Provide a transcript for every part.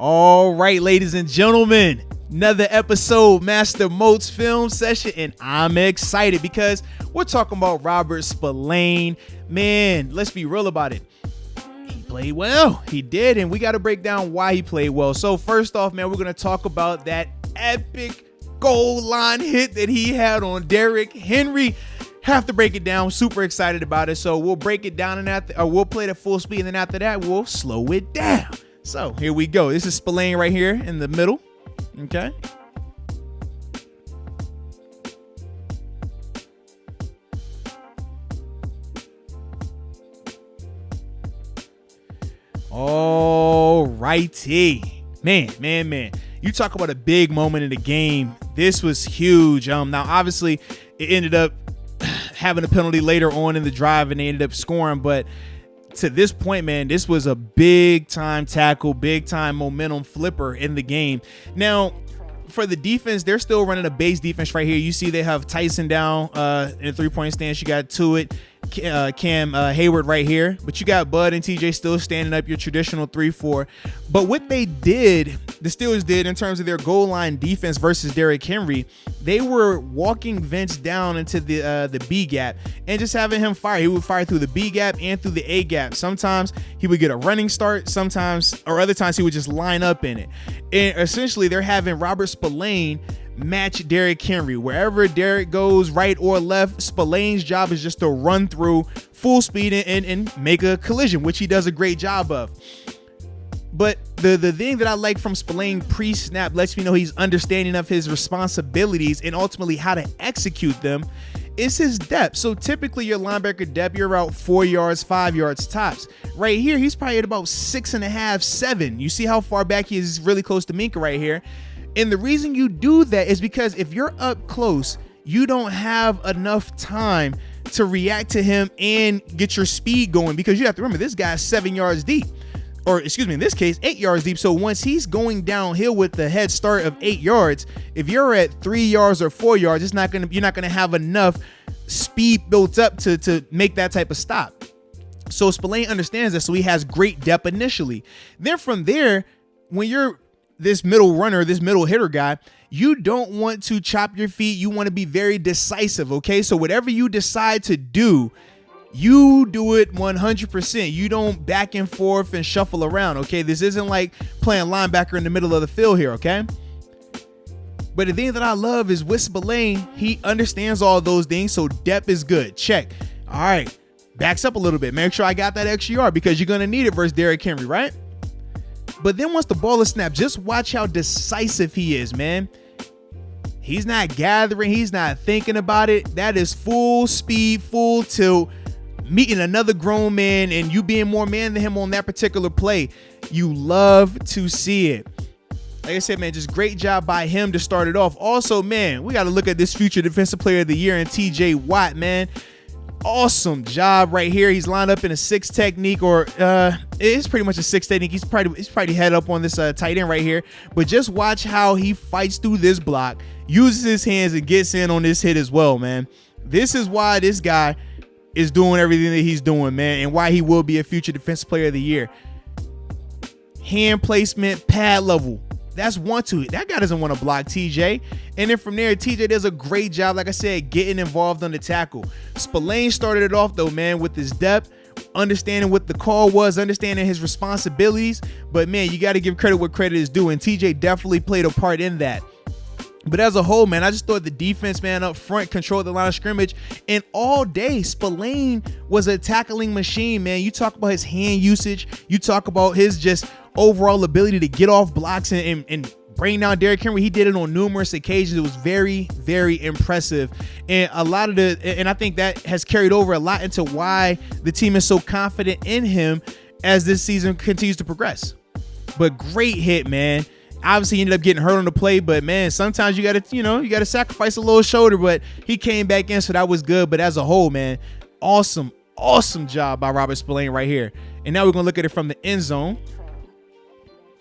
All right, ladies and gentlemen, another episode, Master Moats Film Session, and I'm excited because we're talking about Robert Spillane. Man, let's be real about it. He played well. He did, and we got to break down why he played well. So first off, man, we're going to talk about that epic goal line hit that he had on Derrick Henry. Have to break it down. Super excited about it. So we'll break it down and we'll play it at full speed, and then after that, we'll slow it down. So here we go. This is Spillane right here in the middle. Okay. All righty. Man. You talk about a big moment in the game. This was huge. Now, obviously, it ended up having a penalty later on in the drive, and they ended up scoring. But to this point, man, this was a big time tackle, big time momentum flipper in the game. Now, for the defense, they're still running a base defense right here. You see they have Tyson down in a three-point stance. You got Tuitt, Cam Hayward right here, but you got Bud and TJ still standing up your traditional 3-4. But what they did, the Steelers did in terms of their goal line defense versus Derrick Henry, they were walking Vince down into the B gap and just having him fire. He would fire through the B gap and through the A gap. Sometimes he would get a running start, sometimes, or other times he would just line up in it. And essentially they're having Robert Spillane match Derrick Henry. Wherever Derrick goes, right or left, Spillane's job is just to run through full speed and make a collision, which he does a great job of. But the thing that I like from Spillane pre-snap lets me know he's understanding of his responsibilities and ultimately how to execute them is his depth. So typically your linebacker depth, you're about 4 yards, 5 yards tops. Right here, he's probably at about 6.5, 7. You see how far back he is, really close to Minka right here. And the reason you do that is because if you're up close, you don't have enough time to react to him and get your speed going, because you have to remember this guy's 7 yards deep, or excuse me, in this case, 8 yards deep. So once he's going downhill with the head start of 8 yards, if you're at 3 yards or 4 yards, you're not gonna have enough speed built up to make that type of stop. So Spillane understands that, so he has great depth initially. Then from there, when you're this middle runner, this middle hitter guy, you don't want to chop your feet. You want to be very decisive, okay? So whatever you decide to do, you do it 100%. You don't back and forth and shuffle around, okay? This isn't like playing linebacker in the middle of the field here, okay? But the thing that I love is with Spillane, he understands all those things, so depth is good. Check. All right, backs up a little bit. Make sure I got that extra yard because you're going to need it versus Derrick Henry, right? But then once the ball is snapped, just watch how decisive he is, man. He's not gathering. He's not thinking about it. That is full speed, full tilt, meeting another grown man and you being more man than him on that particular play. You love to see it. Like I said, man, just great job by him to start it off. Also, man, we got to look at this future defensive player of the year in TJ Watt, man. Awesome job right here. He's lined up in a 6 technique, or it's pretty much a 6 technique. He's probably head up on this tight end right here. But just watch how he fights through this block, uses his hands, and gets in on this hit as well, man. This is why this guy is doing everything that he's doing, man, and why he will be a future defensive player of the year. Hand placement, pad level. That's 1-2. That guy doesn't want to block TJ. And then from there, TJ does a great job, like I said, getting involved on the tackle. Spillane started it off, though, man, with his depth, understanding what the call was, understanding his responsibilities. But, man, you got to give credit where credit is due, and TJ definitely played a part in that. But as a whole, man, I just thought the defense, man, up front controlled the line of scrimmage. And all day, Spillane was a tackling machine, man. You talk about his hand usage. You talk about his just overall ability to get off blocks and bring down Derrick Henry. He did it on numerous occasions. It was very, very impressive. And I think that has carried over a lot into why the team is so confident in him as this season continues to progress. But great hit, man. Obviously, he ended up getting hurt on the play, but man, sometimes you gotta sacrifice a little shoulder. But he came back in, so that was good. But as a whole, man, awesome job by Robert Spillane right here. And now we're gonna look at it from the end zone.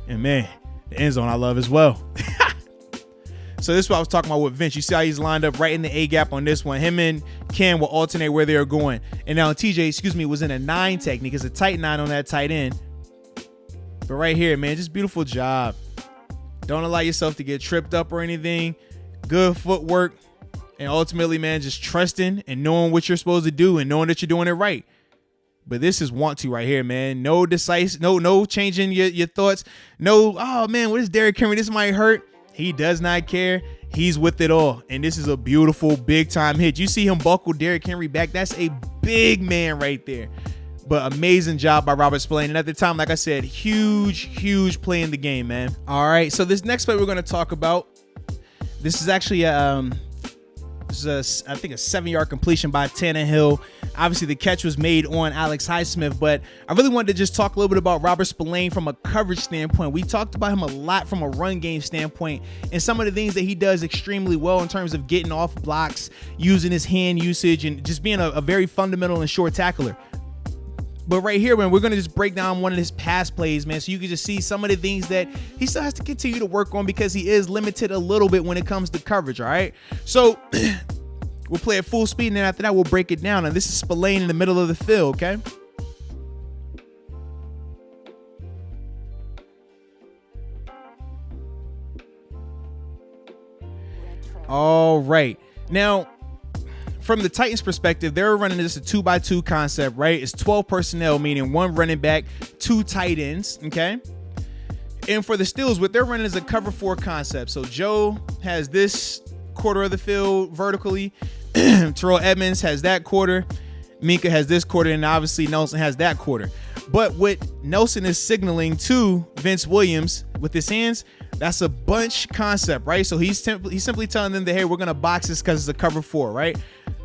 And man, the end zone I love as well. So this is what I was talking about with Vince. You see how he's lined up right in the A gap on this one. Him and Cam will alternate where they are going. And now TJ, was in a 9 technique. It's a tight 9 on that tight end. But right here, man, just beautiful job. Don't allow yourself to get tripped up or anything. Good footwork. And ultimately, man, just trusting and knowing what you're supposed to do and knowing that you're doing it right. But this is want to right here, man. No changing your thoughts. No, oh man, what is Derrick Henry? This might hurt. He does not care. He's with it all. And this is a beautiful big time hit. You see him buckle Derrick Henry back. That's a big man right there. But amazing job by Robert Spillane. And at the time, like I said, huge play in the game, man. All right, so this next play we're going to talk about, this is actually I think a 7-yard completion by Tannehill. Obviously, the catch was made on Alex Highsmith, but I really wanted to just talk a little bit about Robert Spillane from a coverage standpoint. We talked about him a lot from a run game standpoint and some of the things that he does extremely well in terms of getting off blocks, using his hand usage, and just being a very fundamental and short tackler. But right here, man, we're going to just break down one of his pass plays, man, so you can just see some of the things that he still has to continue to work on because he is limited a little bit when it comes to coverage, all right? So we'll play at full speed, and then after that, we'll break it down. And this is Spillane in the middle of the field, okay? All right. Now, from the Titans perspective, they're running this a 2-by-2 concept, right? It's 12 personnel, meaning 1 running back, 2 tight ends, okay? And for the Steelers, what they're running is a cover 4 concept. So Joe has this quarter of the field vertically. Terrell Edmonds has that quarter. Minka has this quarter, and obviously Nelson has that quarter. But what Nelson is signaling to Vince Williams with his hands, that's a bunch concept, right? So he's simply telling them that, hey, we're going to box this because it's a cover 4, right?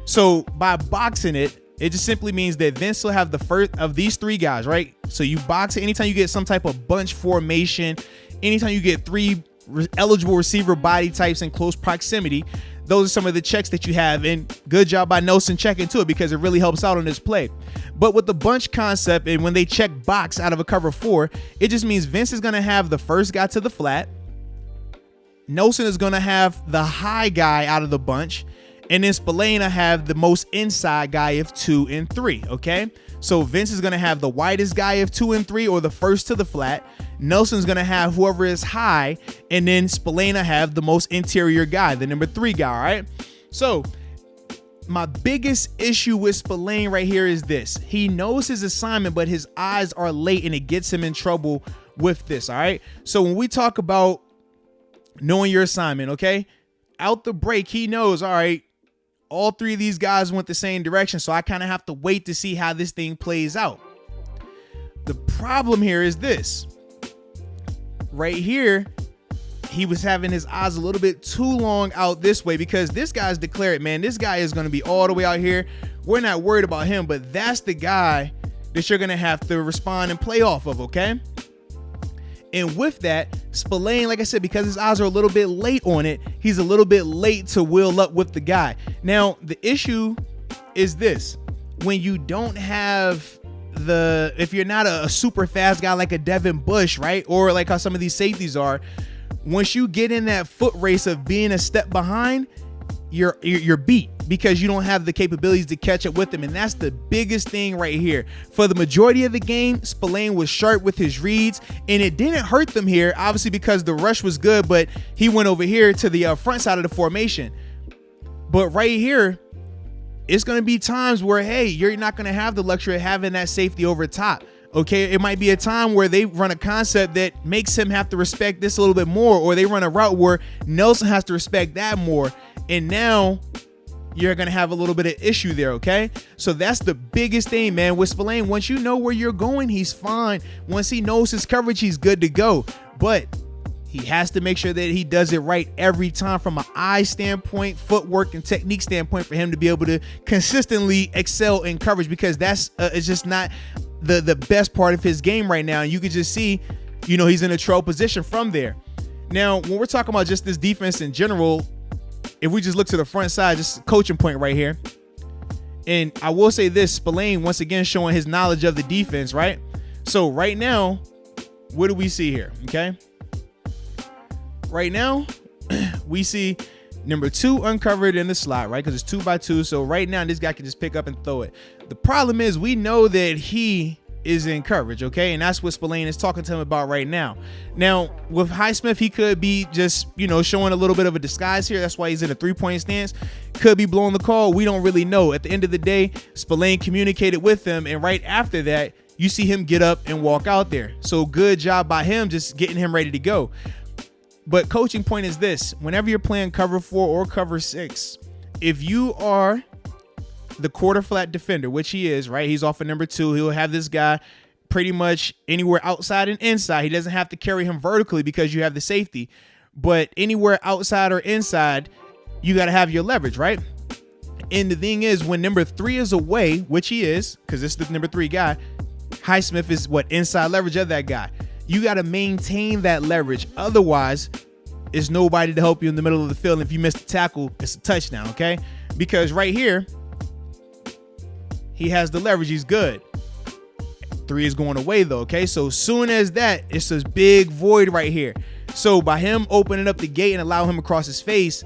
So by boxing it, it just simply means that Vince will have the first of these 3 guys, right? So you box it anytime you get some type of bunch formation, anytime you get 3 eligible receiver body types in close proximity. Those are some of the checks that you have, and good job by Nelson checking to it because it really helps out on this play. But with the bunch concept, and when they check box out of a cover 4, it just means Vince is going to have the first guy to the flat. Nelson is going to have the high guy out of the bunch, and then Spillane will have the most inside guy of 2 and 3, okay? So Vince is going to have the widest guy of 2 and 3, or the first to the flat. Nelson's going to have whoever is high, and then Spillane will have the most interior guy, the number 3 guy, all right? So my biggest issue with Spillane right here is this. He knows his assignment, but his eyes are late, and it gets him in trouble with this, all right? So when we talk about knowing your assignment, okay, out the break, he knows, all right, all 3 of these guys went the same direction, so I kind of have to wait to see how this thing plays out. The problem here is this. Right here, he was having his eyes a little bit too long out this way because this guy's declared, man, this guy is going to be all the way out here. We're not worried about him, but that's the guy that you're going to have to respond and play off of, okay? And with that, Spillane, like I said, because his eyes are a little bit late on it, he's a little bit late to wheel up with the guy. Now, the issue is this. When you don't have if you're not a super fast guy like a Devin Bush, right? Or like how some of these safeties are, once you get in that foot race of being a step behind, you're beat because you don't have the capabilities to catch up with them. And that's the biggest thing right here. For the majority of the game, Spillane was sharp with his reads, and it didn't hurt them here, obviously because the rush was good, but he went over here to the front side of the formation. But right here, it's going to be times where, hey, you're not going to have the luxury of having that safety over top. Okay, it might be a time where they run a concept that makes him have to respect this a little bit more, or they run a route where Nelson has to respect that more. And now you're going to have a little bit of issue there, okay? So that's the biggest thing, man. With Spillane, once you know where you're going, he's fine. Once he knows his coverage, he's good to go. But he has to make sure that he does it right every time from an eye standpoint, footwork, and technique standpoint for him to be able to consistently excel in coverage, because that's it's just not the best part of his game right now. And you can just see, you know, he's in a troll position from there. Now, when we're talking about just this defense in general, if we just look to the front side, just a coaching point right here. And I will say this, Spillane once again showing his knowledge of the defense, right? So right now, what do we see here? Okay. Right now, we see number 2 uncovered in the slot, right? Because it's 2x2. So right now, this guy can just pick up and throw it. The problem is we know that he is in coverage, okay? And that's what Spillane is talking to him about right now. Now, with Highsmith, he could be just, showing a little bit of a disguise here. That's why he's in a three-point stance. Could be blowing the call. We don't really know. At the end of the day, Spillane communicated with him, and right after that, you see him get up and walk out there. So good job by him just getting him ready to go. But coaching point is this. Whenever you're playing cover 4 or cover 6, if you are the quarter flat defender, which he is, right? He's off of number 2. He'll have this guy pretty much anywhere outside and inside. He doesn't have to carry him vertically because you have the safety. But anywhere outside or inside, you got to have your leverage, right? And the thing is, when number 3 is away, which he is, because this is the number 3 guy, Highsmith is inside leverage of that guy. You got to maintain that leverage. Otherwise, there's nobody to help you in the middle of the field. And if you miss the tackle, it's a touchdown, okay? Because right here, he has the leverage. He's good. 3 is going away, though, okay? So as soon as that, it's this big void right here. So by him opening up the gate and allowing him across his face,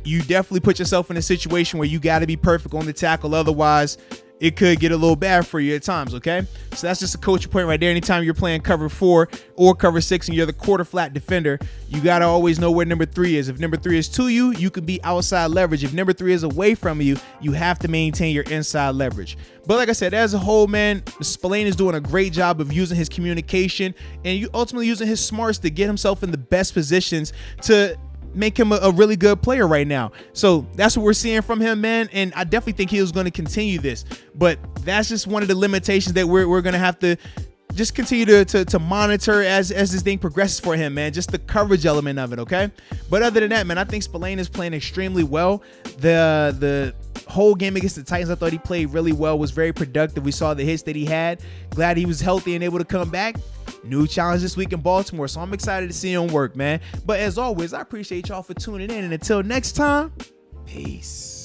you definitely put yourself in a situation where you got to be perfect on the tackle. Otherwise, it could get a little bad for you at times, okay? So that's just a coaching point right there. Anytime you're playing cover 4 or cover 6 and you're the quarter flat defender, you got to always know where number 3 is. If number 3 is to you, you could be outside leverage. If number 3 is away from you, you have to maintain your inside leverage. But like I said, as a whole, man, Spillane is doing a great job of using his communication and ultimately using his smarts to get himself in the best positions to make him a really good player right now. So that's what we're seeing from him, man. And I definitely think he was going to continue this. But that's just one of the limitations that we're going to have to just continue to monitor as this thing progresses for him, man. Just the coverage element of it, okay? But other than that, man, I think Spillane is playing extremely well. The whole game against the Titans, I thought he played really well, was very productive. We saw the hits that he had. Glad he was healthy and able to come back. New challenge this week in Baltimore, so I'm excited to see him work, man. But as always, I appreciate y'all for tuning in, and until next time, peace.